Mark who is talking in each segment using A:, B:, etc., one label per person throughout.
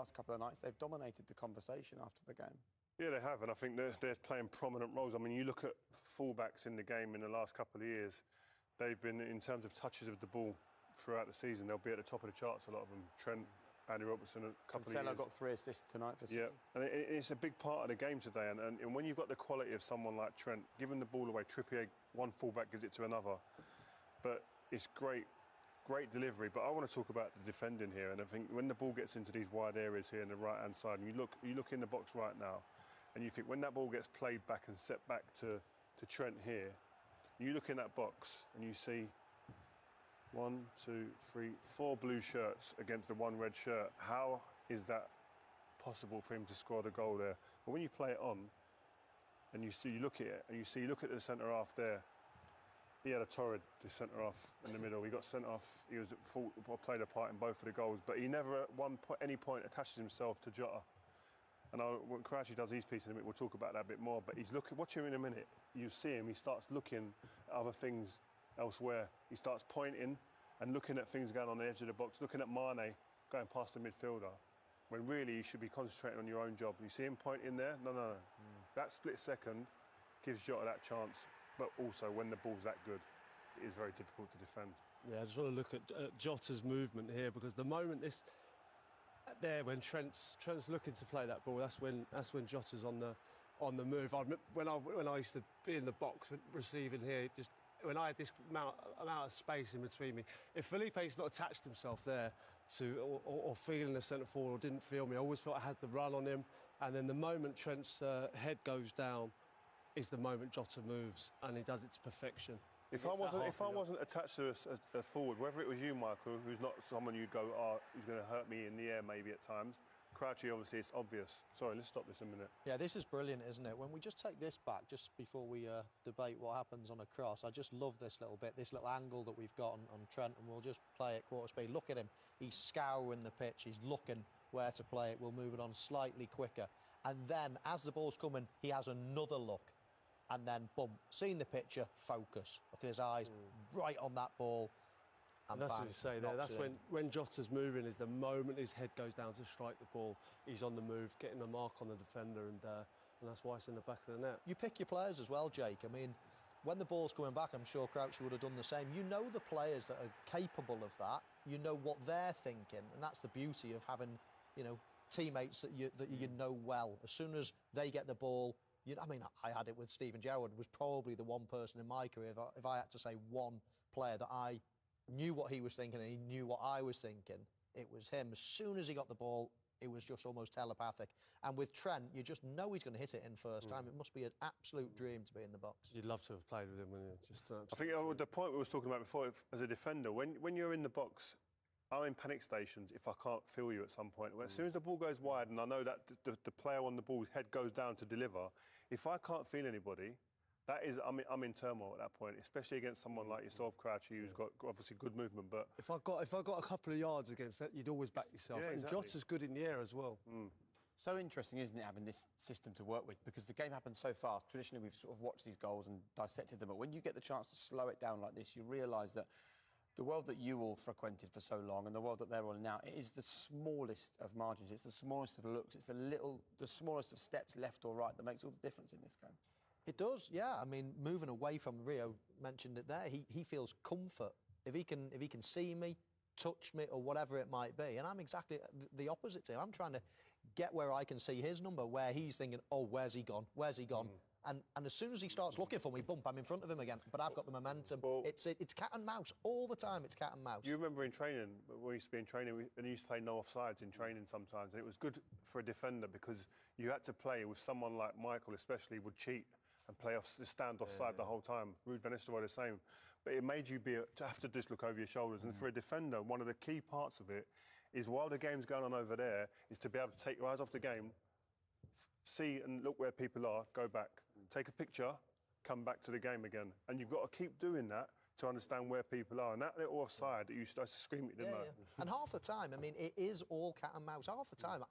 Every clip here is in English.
A: last couple of nights, they've dominated the conversation after the game.
B: Yeah, they have, and I think they're playing prominent roles. I mean, you look at fullbacks in the game in the last couple of years, they've been, in terms of touches of the ball throughout the season, they'll be at the top of the charts, a lot of them. Trent, Andy Robertson, a couple of years.
A: Got 3 assists tonight for City.
B: Yeah, and it's a big part of the game today. And when you've got the quality of someone like Trent, giving the ball away, Trippier, one fullback gives it to another. But it's great delivery. But I want to talk about the defending here. And I think when the ball gets into these wide areas here on the right-hand side, and you look in the box right now, and you think when that ball gets played back and set back to Trent here, you look in that box and you see 1, 2, 3, 4 blue shirts against the 1 red shirt. How is that possible for him to score the goal there? But when you play it on and you look at it and you look at the centre half there, he had a torrid centre half in the middle. He got sent off. He was at fault, played a part in both of the goals, but he never at any point attaches himself to Jota. And when Crouchy does his piece in a minute, we'll talk about that a bit more. But he's looking. Watch him in a minute. You see him. He starts looking at other things elsewhere. He starts pointing and looking at things going on the edge of the box. Looking at Mane going past the midfielder, when really you should be concentrating on your own job. You see him pointing there. No. That split second gives Jota that chance. But also, when the ball's that good, it is very difficult to defend.
C: Yeah, I just want to look at Jota's movement here, because the moment when Trent's looking to play that ball, that's when Jota's on the move. When I used to be in the box receiving here, just when I had this amount of space in between me, if Felipe's not attached himself there to or feeling the centre forward or didn't feel me, I always felt I had the run on him. And then the moment Trent's head goes down is the moment Jota moves, and he does it to perfection.
B: If I wasn't attached to a forward, whether it was you, Michael, who's not someone you go, who's going to hurt me in the air maybe at times, Crouchy, obviously, it's obvious. Sorry, let's stop this a minute.
D: Yeah, this is brilliant, isn't it? When we just take this back, just before we debate what happens on a cross, I just love this little bit, this little angle that we've got on Trent, and we'll just play at quarter speed. Look at him. He's scouring the pitch. He's looking where to play it. We'll move it on slightly quicker. And then, as the ball's coming, he has another look. And then, boom, seeing the picture, focus. Look at his eyes, right on that ball. And
C: that's
D: bang,
C: what you say there. That's when Jota's moving, is the moment his head goes down to strike the ball. He's on the move, getting a mark on the defender, and that's why it's in the back of the net.
D: You pick your players as well, Jake. I mean, when the ball's coming back, I'm sure Crouchy would have done the same. You know the players that are capable of that. You know what they're thinking, and that's the beauty of having, teammates that you know well. As soon as they get the ball, I had it with Steven Gerrard. Was probably the one person in my career, if I had to say one player that I knew what he was thinking and he knew what I was thinking, it was him. As soon as he got the ball, it was just almost telepathic. And with Trent, you just know he's going to hit it in first time. It must be an absolute dream to be in the box.
C: You'd love to have played with him, wouldn't you?
B: I think the point we were talking about before, as a defender, when you're in the box, I'm in panic stations if I can't feel you at some point. As soon as the ball goes wide and I know that the player on the ball's head goes down to deliver, if I can't feel anybody, I'm in turmoil at that point, especially against someone like yourself, Crouchy, who's got obviously good movement. But
C: if I got a couple of yards against that, you'd always back yourself.
B: Yeah, exactly.
C: And Jota's good in the air as well.
A: So interesting, isn't it, having this system to work with? Because the game happens so fast. Traditionally, we've sort of watched these goals and dissected them. But when you get the chance to slow it down like this, you realise that the world that you all frequented for so long and the world that they're on now, it is the smallest of margins. It's the smallest of looks. It's the smallest of steps left or right that makes all the difference in this game.
D: It does, yeah. I mean, moving away from Rio mentioned it there. He feels comfort if he can see me, touch me, or whatever it might be. And I'm exactly the opposite to him. I'm trying to get where I can see his number, where he's thinking, "Oh, where's he gone? Where's he gone?" And as soon as he starts looking for me, bump, I'm in front of him again. But I've got the momentum. Well, it's cat and mouse all the time. It's cat and mouse.
B: You remember in training, when we used to be in training, and you used to play no offsides in training sometimes, and it was good for a defender because you had to play with someone like Michael, especially, would cheat and stand offside the whole time. Ruud van Nistelrooy the same. But it made you to have to just look over your shoulders. And for a defender, one of the key parts of it is while the game's going on over there, is to be able to take your eyes off the game, see and look where people are, go back, take a picture, come back to the game again. And you've got to keep doing that to understand where people are. And that little offside, you used to scream at, didn't I?
D: And half the time, I mean, it is all cat and mouse. Half the time,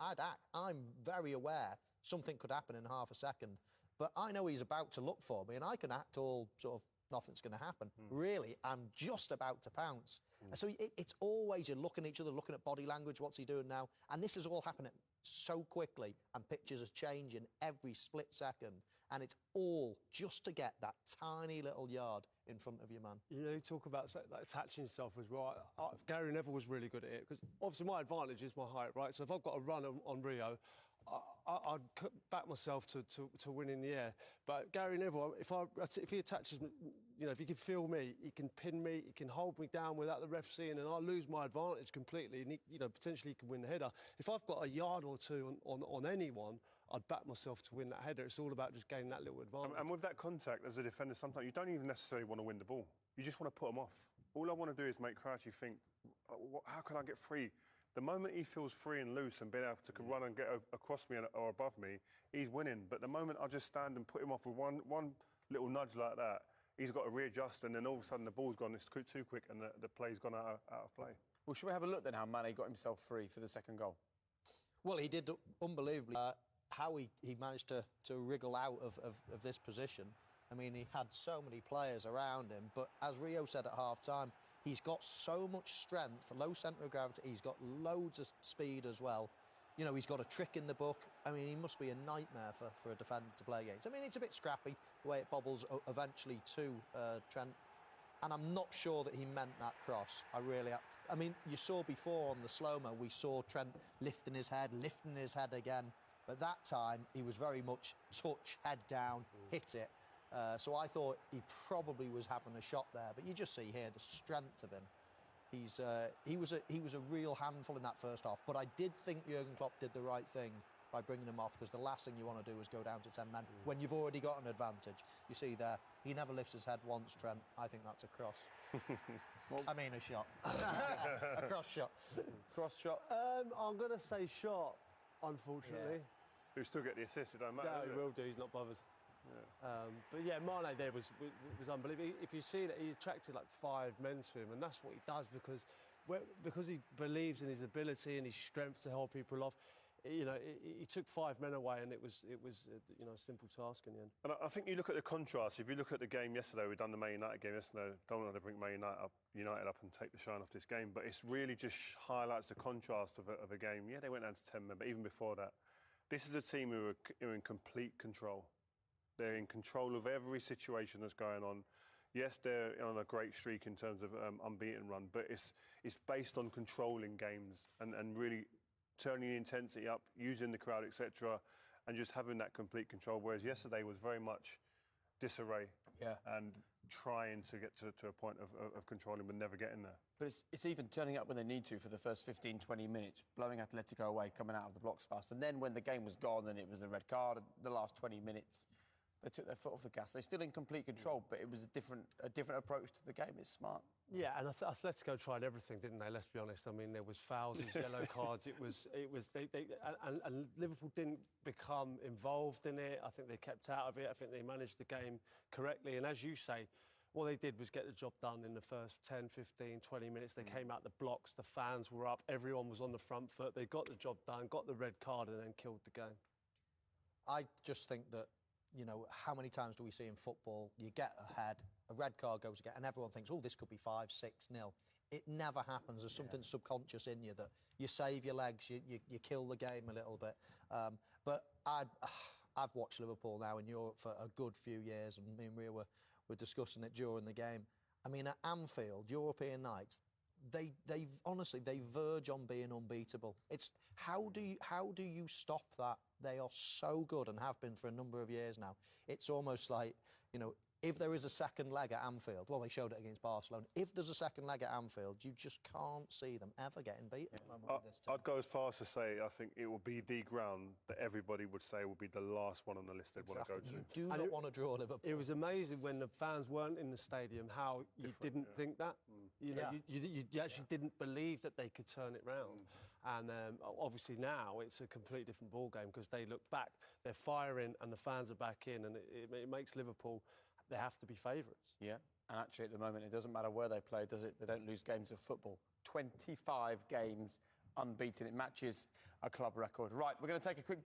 D: I'm very aware something could happen in half a second. But I know he's about to look for me, and I can act all sort of nothing's going to happen. Really, I'm just about to pounce. So it's always you're looking at each other, looking at body language, what's he doing now? And this is all happening so quickly, and pictures are changing every split second, and it's all just to get that tiny little yard in front of your man.
C: You know, you talk about like, attaching yourself as well. Gary Neville was really good at it, because obviously my advantage is my height, right? So if I've got a run on Rio, I'd back myself to win in the air. But Gary Neville, if he attaches me, you know, if he can feel me, he can pin me, he can hold me down without the ref seeing, and I'll lose my advantage completely. And you know, potentially he can win the header. If I've got a yard or two on anyone, I'd back myself to win that header. It's all about just gaining that little advantage.
B: And with that contact as a defender, sometimes you don't even necessarily want to win the ball. You just want to put them off. All I want to do is make Crouchy think, how can I get free? The moment he feels free and loose and being able to run and get across me or above me, he's winning. But the moment I just stand and put him off with one little nudge like that, he's got to readjust, and then all of a sudden the ball's gone. It's too quick, and the play's gone out of play.
A: Well, should we have a look then how Mane got himself free for the second goal?
D: Well, he did unbelievably. How he managed to wriggle out of this position. I mean, he had so many players around him, but as Rio said at half-time, he's got so much strength, low centre of gravity, he's got loads of speed as well. You know, he's got a trick in the book. I mean, he must be a nightmare for a defender to play against. I mean, it's a bit scrappy, the way it bobbles eventually to Trent, and I'm not sure that he meant that cross. I mean, you saw before on the slow-mo, we saw Trent lifting his head again, but that time he was very much touch, head down, hit it. So I thought he probably was having a shot there, but you just see here the strength of him. He was a real handful in that first half, but I did think Jurgen Klopp did the right thing by bringing him off, because the last thing you want to do is go down to 10 men when you've already got an advantage. You see there, he never lifts his head once, Trent. I think that's a cross. I mean a shot. A cross shot.
A: Cross shot.
C: I'm going to say shot, unfortunately.
B: He'll still get the assist, it don't matter.
C: Yeah, he will do, he's not bothered. Yeah. But yeah, Mane there was unbelievable. If you see that, he attracted like 5 men to him, and that's what he does because he believes in his ability and his strength to hold people off. You know, he took 5 men away, and it was you know, a simple task in the end. And
B: I think you look at the contrast. If you look at the game yesterday, we've done the Man United game yesterday. Don't want to bring Man United up and take the shine off this game, but it's really just highlights the contrast of a game. Yeah, they went down to 10 men, but even before that, this is a team who are in complete control. They're in control of every situation that's going on. Yes, they're on a great streak in terms of unbeaten run, but it's based on controlling games and really turning the intensity up, using the crowd, etc., and just having that complete control. Whereas yesterday was very much disarray and trying to get to a point of controlling but never getting there.
A: But it's even turning up when they need to for the first 15, 20 minutes, blowing Atletico away, coming out of the blocks fast. And then when the game was gone and it was a red card, the last 20 minutes, they took their foot off the gas. They're still in complete control, but it was a different approach to the game. It's smart.
C: Yeah, and Atletico tried everything, didn't they? Let's be honest. I mean, there was fouls, there was yellow cards. And Liverpool didn't become involved in it. I think they kept out of it. I think they managed the game correctly. And as you say, what they did was get the job done in the first 10, 15, 20 minutes. They came out the blocks, the fans were up, everyone was on the front foot. They got the job done, got the red card, and then killed the game.
D: I just think that, you know, how many times do we see in football, you get ahead, a red card goes again, and everyone thinks, oh, this could be 5-6-0. It never happens. There's something subconscious in you that you save your legs, you kill the game a little bit. But I've watched Liverpool now in Europe for a good few years, and me and Ria were discussing it during the game. I mean, at Anfield, European nights, they honestly, they verge on being unbeatable. It's how do you stop that? They are so good and have been for a number of years now. It's almost like, you know, if there is a second leg at Anfield, well, they showed it against Barcelona. If there's a second leg at Anfield, you just can't see them ever getting beaten.
B: I'd go as far as to say I think it will be the ground that everybody would say will be the last one on the list they'd want to go to.
D: You do not want to draw Liverpool.
C: It was amazing when the fans weren't in the stadium how you didn't think that. You know, you actually didn't believe that they could turn it round. And obviously now it's a completely different ball game because they look back, they're firing, and the fans are back in, and it makes Liverpool. They have to be favourites.
A: Yeah, and actually at the moment it doesn't matter where they play, does it? They don't lose games of football. 25 games unbeaten. It matches a club record. Right, we're going to take a quick